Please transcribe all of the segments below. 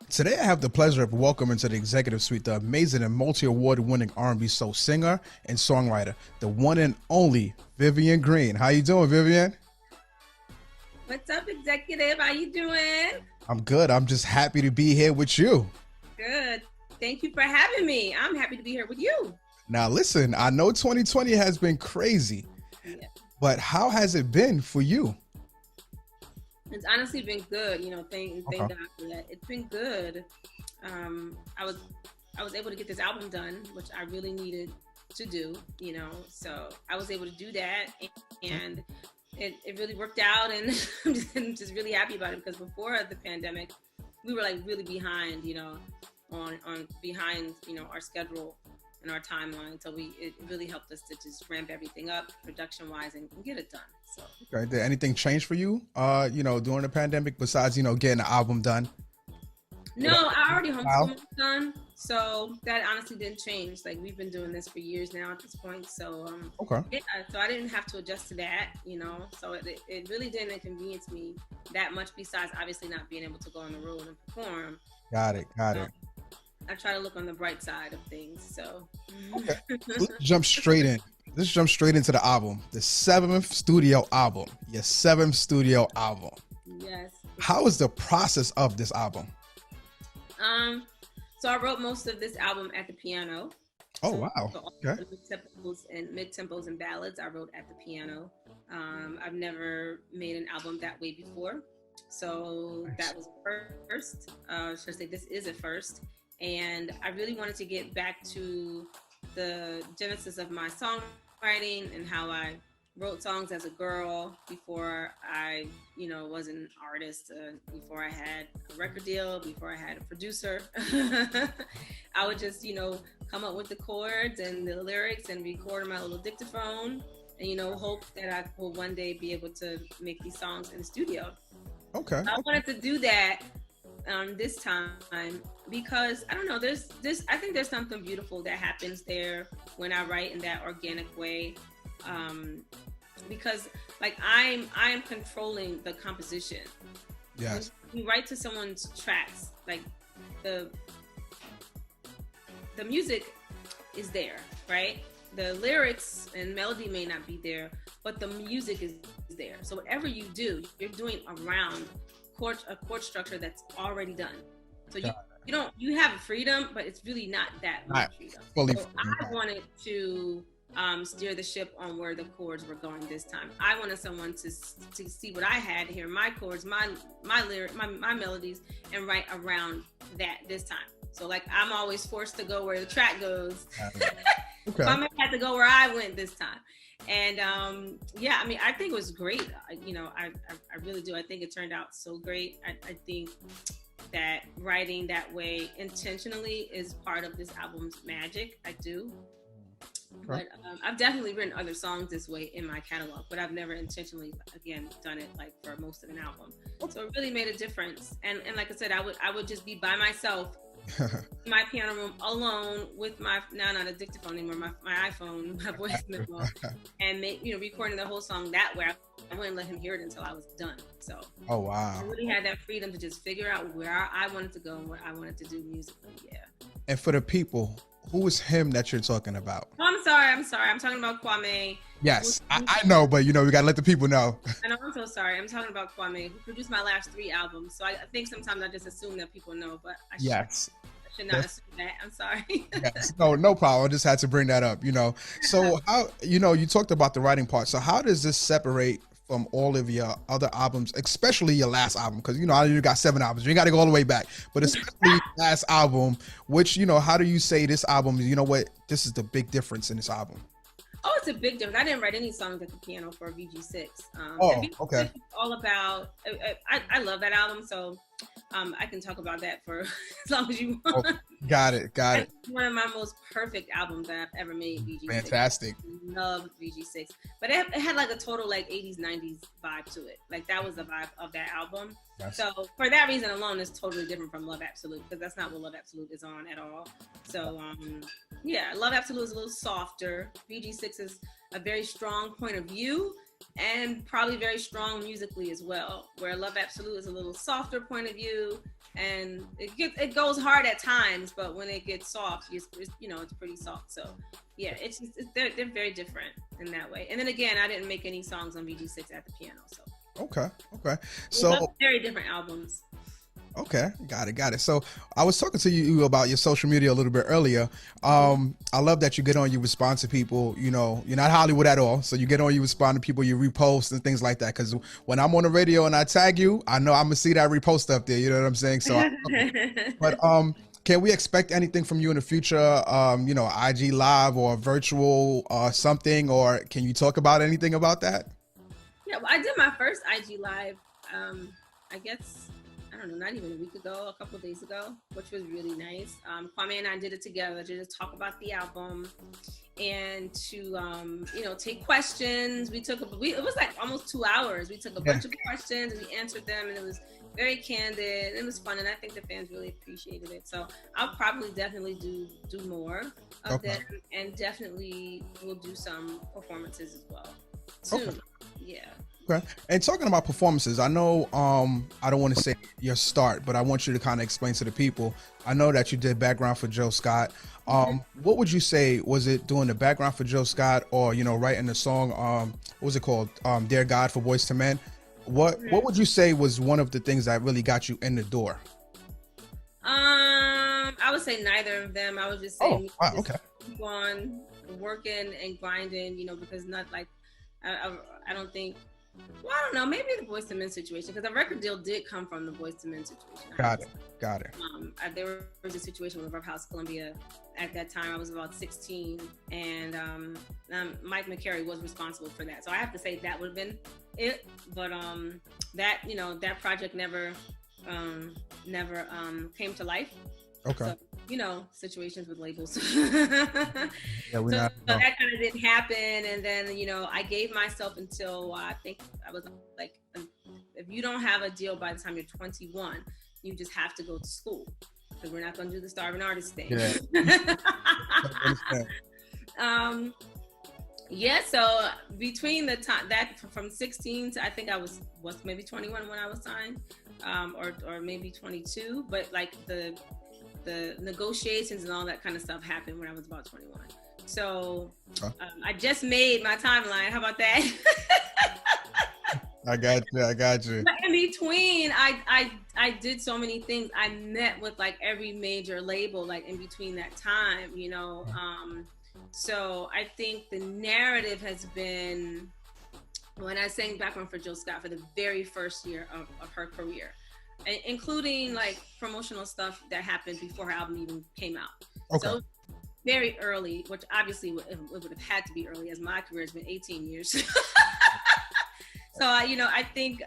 Today, I have the pleasure of welcoming to the executive suite the amazing and multi-award winning R&B soul singer and songwriter, the one and only Vivian Green. How you doing, Vivian? What's up, executive? How you doing? I'm good. I'm just happy to be here with you. Good. Thank you for having me. I'm happy to be here with you. Now, listen, I know 2020 has been crazy, Yeah. but how has it been for you? It's honestly been good. Thank Okay. God for that. It's been good. I was able to get this album done, which I really needed to do. So I was able to do that, and it really worked out, and I'm just really happy about it because before the pandemic, we were like really behind. On behind our schedule and our timeline. So it really helped us to just ramp everything up production wise and get it done. So Okay. Did anything change for you, during the pandemic besides, getting the album done? no, I already Wow. homeschooled my son, so that honestly didn't change. Like we've been doing this for years now at this point. So Okay. yeah, so I didn't have to adjust to that. So it really didn't inconvenience me that much. Besides, obviously not being able to go on the road and perform. Got it. Got So it. I try to look on the bright side of things. So Okay. Let's jump straight in. Let's jump straight into the album. The seventh studio album. Your seventh studio album. yes. How is the process of this album? Um, so I wrote most of this album at the piano. Oh, So, wow. so all Okay. the mid tempos and ballads I wrote at the piano. I've never made an album that way before, so Nice. that was first. Should I say this is a first? And I really wanted to get back to the genesis of my songwriting and how I wrote songs as a girl before I, was an artist, before I had a record deal, before I had a producer. I would just, come up with the chords and the lyrics and record on my little dictaphone and, hope that I will one day be able to make these songs in the studio. Okay. I wanted to do that this time because I don't know. I think there's something beautiful that happens there when I write in that organic way, because like I am controlling the composition. Yes. When you write to someone's tracks, like the music is there, right? The lyrics and melody may not be there, but the music is there. So whatever you do, you're doing around a chord structure that's already done. So you have freedom, but it's really not that much Not freedom. fully. So I wanted to steer the ship on where the chords were going this time. I wanted someone to see what I had, hear my chords, my lyric, my melodies, and write around that this time. So like I'm always forced to go where the track goes. Okay. So I had to go where I went this time. And I think it was great. I really do. I think it turned out so great. I think that writing that way intentionally is part of this album's magic. I do. Okay. But I've definitely written other songs this way in my catalog, but I've never intentionally, again, done it like for most of an album. So it really made a difference. And like I said, I would just be by myself in my piano room alone with my, now not a dictaphone anymore, my iPhone, my voice memo, and recording the whole song that way. I wouldn't let him hear it until I was done. So Oh, I wow. really had that freedom to just figure out where I wanted to go and what I wanted to do musically. Yeah. And for the people, who is him that you're talking about? Oh, I'm sorry. I'm talking about Kwame. Yes, I know, but we gotta let the people know. I know, I'm so sorry. I'm talking about Kwame, who produced my last 3 albums. So I think sometimes I just assume that people know, but Yes. I should not assume that. I'm sorry. Yes. No problem. I just had to bring that up. So how you talked about the writing part. So how does this separate from all of your other albums, especially your last album? Because you got 7 albums. You got to go all the way back, but especially your last album. Which how do you say this album? What this is the big difference in this album? Oh, it's a big difference. I didn't write any songs at the piano for VG6. Oh, and VG6 okay. is all about. I love that album, so I can talk about that for as long as you want. Oh, got it. It's one of my most perfect albums that I've ever made. VG6. Fantastic. Love VG6, but it had like a total like 80s 90s vibe to it. Like that was the vibe of that album. Yes. So for that reason alone, it's totally different from Love Absolute, because that's not what Love Absolute is on at all. So Love Absolute is a little softer. VG6 is a very strong point of view, and probably very strong musically as well. Where Love Absolute is a little softer point of view, and it goes hard at times, but when it gets soft, it's pretty soft. So yeah, they're very different in that way. And then again, I didn't make any songs on VG6 at the piano, so Okay. So very different albums. okay, got it. So I was talking to you about your social media a little bit earlier. I love that you get on, you respond to people. You know, you're not Hollywood at all, so you get on, you respond to people, you repost and things like that. Because when I'm on the radio and I tag you, I know I'm gonna see that repost up there. You know what I'm saying? So, but can we expect anything from you in the future? IG live or virtual something, or can you talk about anything about that? Yeah, well, I did my first IG live. I guess, I don't know, not even a week ago, a couple of days ago, which was really nice. Kwame and I did it together to just talk about the album and to, take questions. It was like almost 2 hours. We took a bunch of questions and we answered them, and it was very candid. It was fun, and I think the fans really appreciated it. So I'll probably definitely do more of them, and definitely will do some performances as well soon. Okay. Yeah. Okay. And talking about performances, I know I don't want to say your start, but I want you to kind of explain to the people. I know that you did background for Joe Scott. What would you say, was it doing the background for Joe Scott, or writing the song, what was it called, Dear God for Boys to Men? What would you say was one of the things that really got you in the door? I would say neither of them. I was just saying, keep on working and grinding, because not like I don't think. Well, I don't know. Maybe the Boyz II Men situation, because the record deal did come from the Boyz II Men situation. Got it. There was a situation with Rough House Columbia at that time. I was about 16, and Mike McCary was responsible for that. So I have to say that would have been it. But that project never came to life. Okay. So, situations with labels. Yeah, so that kind of didn't happen. And then, I gave myself until I think I was like, if you don't have a deal by the time you're 21, you just have to go to school, because we're not going to do the starving artist thing. Yeah. So between the time that from 16 to, I think I was maybe 21 when I was signed, or maybe 22, but like the negotiations and all that kind of stuff happened when I was about 21. So I just made my timeline. How about that? I got you. But in between, I did so many things. I met with like every major label, like in between that time, so I think the narrative has been, when I sang background for Jill Scott for the very first year of her career, including like promotional stuff that happened before her album even came out. Okay. So very early, which obviously it would have had to be early, as my career has been 18 years. So I think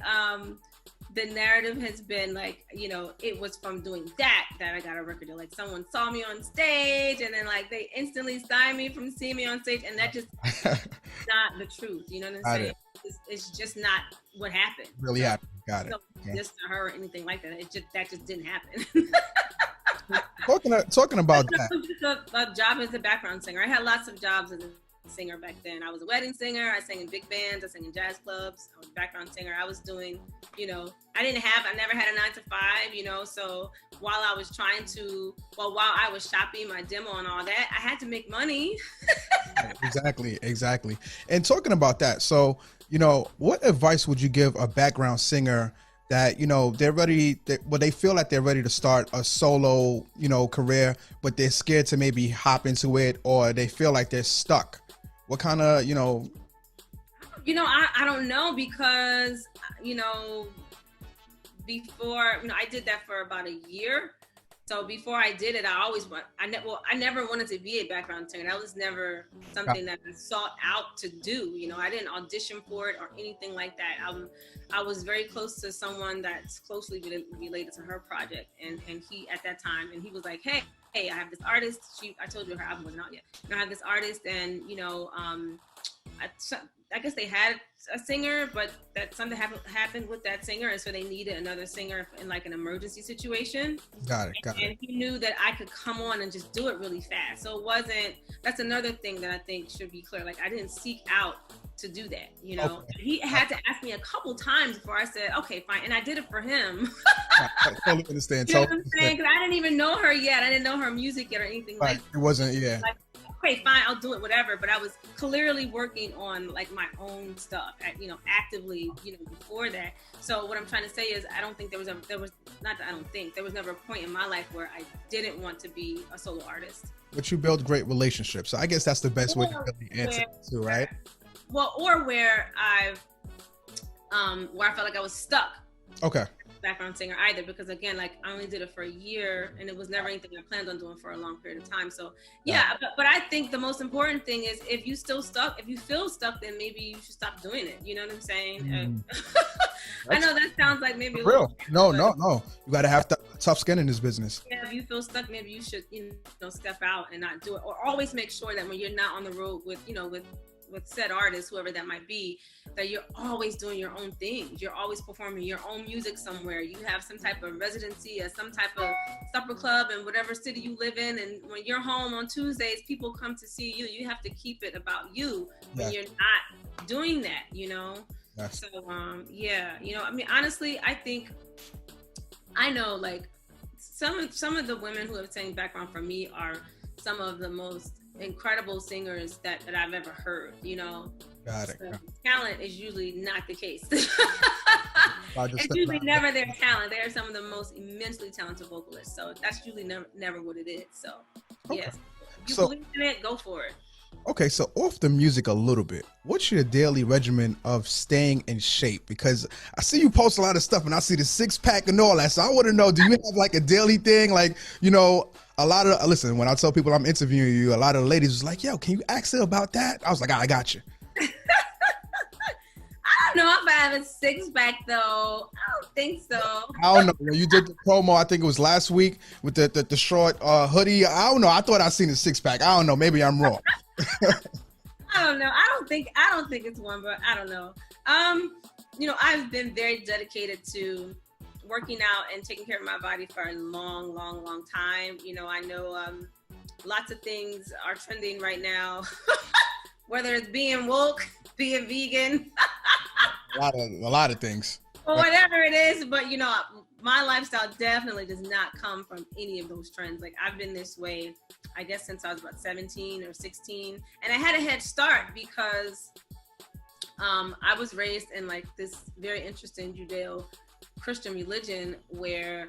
the narrative has been like, it was from doing that I got a record deal. Like someone saw me on stage, and then like they instantly signed me from seeing me on stage, and that just not the truth. You know what I'm saying? It's just not what happened. Really happened. Got it. So just to her or anything like that. That just didn't happen. Talking about that. Just a job as a background singer. I had lots of jobs as a singer back then. I was a wedding singer. I sang in big bands. I sang in jazz clubs. I was a background singer. I was doing, I never had a 9 to 5, so while I was while I was shopping my demo and all that, I had to make money. Exactly. And talking about that, so, what advice would you give a background singer that, they're ready, they feel like they're ready to start a solo, career, but they're scared to maybe hop into it, or they feel like they're stuck? What kind of, I don't know, because, before, I did that for about a year. So before I did it, I never wanted to be a background singer. That was never something that I sought out to do. I didn't audition for it or anything like that. I was very close to someone that's closely related to her project, and he at that time, and he was like, hey, I have this artist. I told you her album wasn't out yet. I have this artist, and I guess they had a singer, but that something happened with that singer, and so they needed another singer in like an emergency situation. Got it. And he knew that I could come on and just do it really fast. So it wasn't. That's another thing that I think should be clear. Like I didn't seek out to do that. You know, okay. He had to ask me a couple times before I said, okay, fine, and I did it for him. I totally understand. You know what I'm saying? Because I didn't even know her yet. I didn't know her music yet or anything like that. It wasn't. Yeah. Like, okay, fine, I'll do it, whatever. But I was clearly working on like my own stuff, you know, actively, you know, before that. So what I'm trying to say is, I don't think there was never a point in my life where I didn't want to be a solo artist. But you build great relationships, so I guess that's the best way to really answer it too, right? Well, or where I felt like I was stuck. Okay. Background singer either, because again, like I only did it for a year and it was never anything I planned on doing for a long period of time. So yeah, but I think the most important thing is if you feel stuck, then maybe you should stop doing it. You know what I'm saying? I know that sounds like maybe a real. No. You got to have tough skin in this business. Yeah, if you feel stuck, maybe you should, you know, step out and not do it, or always make sure that when you're not on the road with, you know, with said artists, whoever that might be, that you're always doing your own thing. You're always performing your own music somewhere. You have some type of residency at some type of supper club in whatever city you live in. And when you're home on Tuesdays, people come to see you. You have to keep it about you when you're not doing that, you know? Yes. So, yeah, you know, I mean, honestly, I know like some of the women who have sang background for me are some of the most incredible singers that I've ever heard, you know. Got it. So talent is usually not the case. It's usually never their talent. They are some of the most immensely talented vocalists. So that's usually never what it is. So yes, if you believe in it, go for it. Okay, so off the music a little bit, what's your daily regimen of staying in shape? Because I see you post a lot of stuff and I see the 6-pack and all that. So I want to know, do you have like a daily thing? Like, you know, listen, when I tell people I'm interviewing you, a lot of the ladies was like, yo, can you ask her about that? I was like, I got you. I don't know if I have a 6-pack though. I don't think so. I don't know. When you did the promo, I think it was last week with the short hoodie. I don't know. I thought I seen a 6-pack. I don't know. Maybe I'm wrong. I don't know. I don't think it's one, but I don't know. You know, I've been very dedicated to working out and taking care of my body for a long time. You know, I know lots of things are trending right now, whether it's being woke, being vegan, a lot of things, or whatever it is. But you know, my lifestyle definitely does not come from any of those trends. Like I've been this way, I guess, since I was about 17 or 16, and I had a head start because I was raised in like this very interesting Judeo-Christian religion where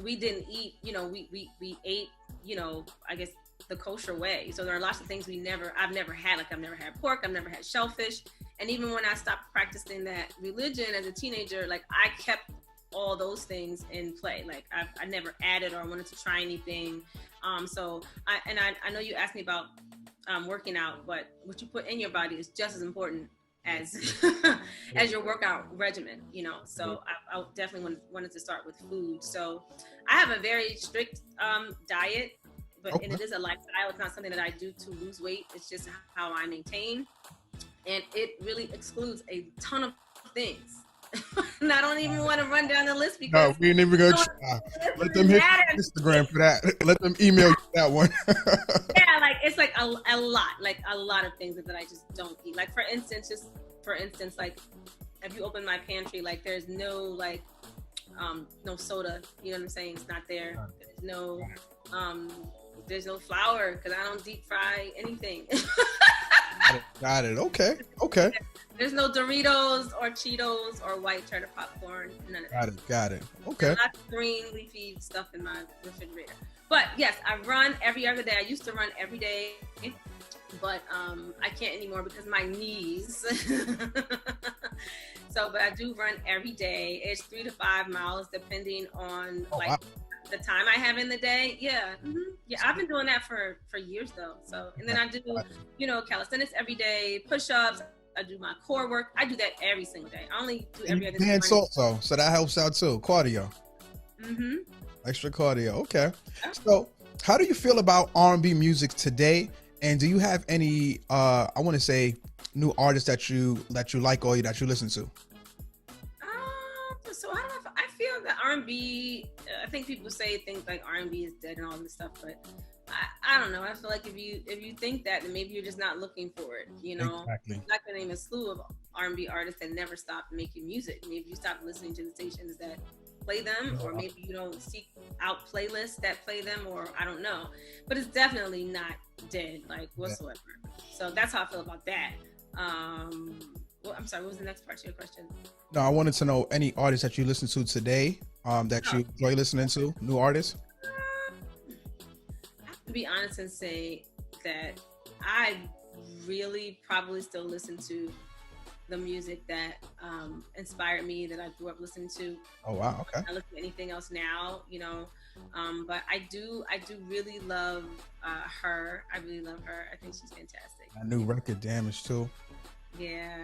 we didn't eat, you know, we ate, you know, I guess the kosher way. So there are lots of things I've never had. Like I've never had pork, I've never had shellfish. And even when I stopped practicing that religion as a teenager, like I kept all those things in play. Like I never added or wanted to try anything. So I know you asked me about working out, but what you put in your body is just as important as as your workout regimen, you know. So I definitely wanted to start with food. So I have a very strict diet, but and it is a lifestyle. It's not something that I do to lose weight. It's just how I maintain, and it really excludes a ton of things. And I don't even want to run down the list because no, we ain't even gonna try. Let them hit Instagram for that. Let them email you that one. Yeah, like it's like a lot of things that I just don't eat. Like for instance, like if you open my pantry, like there's no no soda. You know what I'm saying? It's not there. There's no flour because I don't deep fry anything. Got it. Okay. There's no Doritos or Cheetos or white cheddar popcorn. None of that. Got it. Okay. Not green leafy stuff in my refrigerator. But yes, I run every other day. I used to run every day, but I can't anymore because my knees. But I do run every day. It's 3 to 5 miles depending on the time I have in the day. Yeah. Mm-hmm. Yeah. I've been doing that for years though. So, and then I do, you know, calisthenics every day, push-ups. I do my core work. I do that every single day. I only do every other day. Dance also, so that helps out too. Cardio. Mm-hmm. Extra cardio. Okay. So, how do you feel about R&B music today? And do you have any, I want to say, new artists that you like or that you listen to? So I don't know if I feel that R&B. I think people say things like R&B is dead and all this stuff, but I don't know. I feel like if you think that, then maybe you're just not looking for it. You know, Exactly. not gonna name a slew of R&B artists that never stop making music. Maybe you stop listening to the stations that play them, or maybe you don't seek out playlists that play them, or I don't know. But it's definitely not dead, like whatsoever. So that's how I feel about that. Well, I'm sorry, what was the next part to your question? No, I wanted to know any artists that you listen to today, that you enjoy listening to, new artists. I have to be honest and say that I really probably still listen to the music that inspired me, that I grew up listening to. Oh wow, okay. I listen to anything else now, you know. But I do really love her. I really love her. I think she's fantastic. A new record, Damage too. Yeah.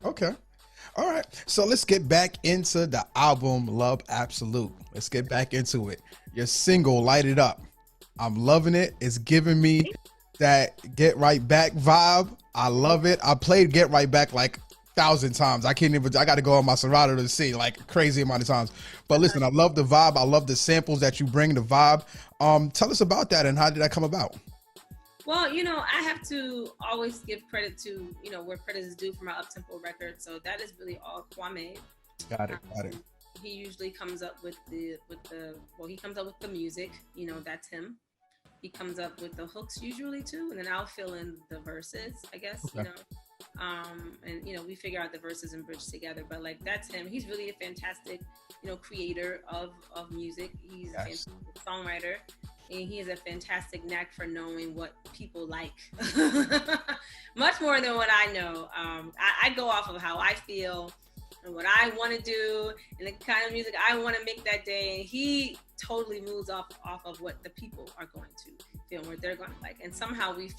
Okay. All right. So let's get back into the album Love Absolute. Let's get back into it. Your single, Light It Up. I'm loving it. It's giving me that Get Right Back vibe. I love it. I played Get Right Back like 1,000 times. I got to go on my Serato to see like crazy amount of times. But listen, I love the vibe. I love the samples that you bring, the vibe. Tell us about that and how did that come about? Well, you know, I have to always give credit to, you know, where credit is due for my up-tempo record. So that is really all Kwame. Got it. He usually comes up with he comes up with the music, you know, that's him. He comes up with the hooks usually too, and then I'll fill in the verses, I guess, okay. You know. And you know, we figure out the verses and bridge together, but like that's him. He's really a fantastic, you know, creator of music. He's a fantastic songwriter. And he has a fantastic knack for knowing what people like, much more than what I know. I go off of how I feel and what I want to do and the kind of music I want to make that day. And he totally moves off of what the people are going to feel and what they're going to like. And somehow we've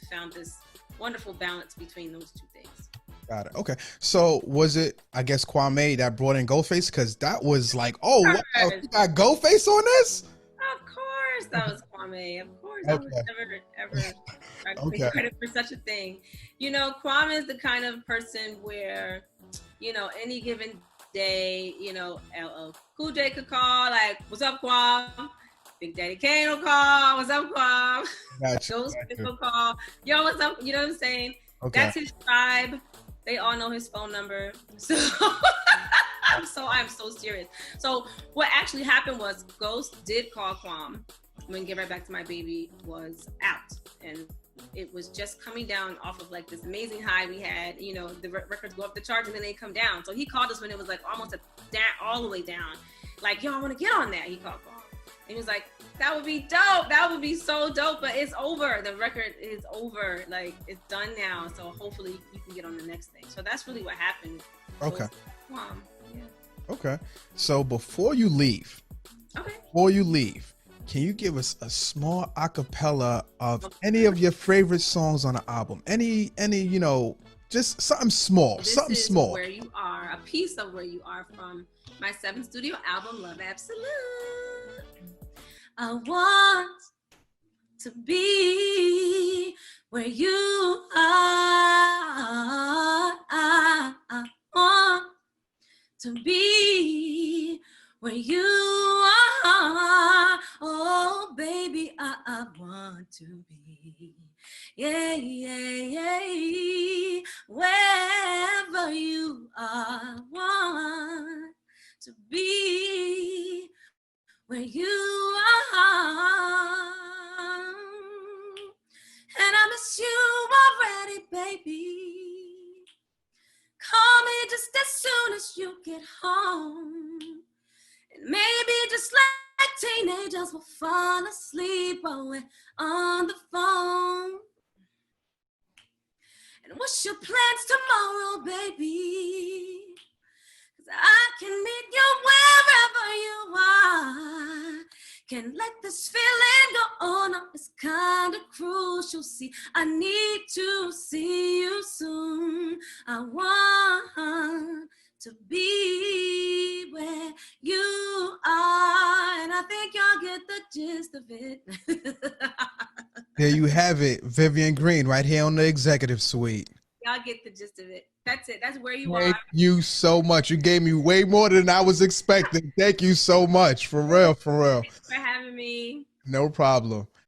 found this wonderful balance between those two things. Got it. Okay. So was it, I guess, Kwame that brought in Ghostface? Because that was like, oh, wow, you got Ghostface on this? Of course, that was Kwame. Of course, I would never take credit for such a thing. You know, Kwame is the kind of person where, you know, any given day, you know, LL Cool J could call, like, what's up, Kwame? Big Daddy Kane will call, what's up, Kwame? Those people call, yo, what's up? You know what I'm saying? Okay. That's his tribe. They all know his phone number. So I'm so serious. So what actually happened was Ghost did call Kwame when Get Right Back to My Baby was out. And it was just coming down off of like this amazing high we had. You know, the records go up the charts and then they come down. So he called us when it was like almost all the way down. Like, yo, I want to get on that. He called Kwame. And he was like, that would be dope. That would be so dope. But it's over. The record is over. Like, it's done now. So hopefully you can get on the next thing. So that's really what happened. Okay. Yeah. Okay. So before you leave, can you give us a small acapella of any of your favorite songs on the album? Any, you know, just something small. This something is small. Where You Are, a piece of Where You Are from my 7th studio album, Love Absolute. I want to be where you are. I want to be where you are. Oh, baby, I want to be. Yeah. Wherever you are, I want to be where you are. And I miss you already, baby. Call me just as soon as you get home. And maybe just like teenagers will fall asleep while we're on the phone. And what's your plans tomorrow, baby? I can meet you wherever you are. Can't let this feeling go on. It's kind of crucial. See, I need to see you soon. I want to be where you are. And I think y'all get the gist of it. There you have it, Vivian Green, right here on the Executive Suite. Y'all get the gist of it. That's it. That's where you Thank are. you so much. You gave me way more than I was expecting. Thank you so much. For real, for real. Thanks for having me. No problem.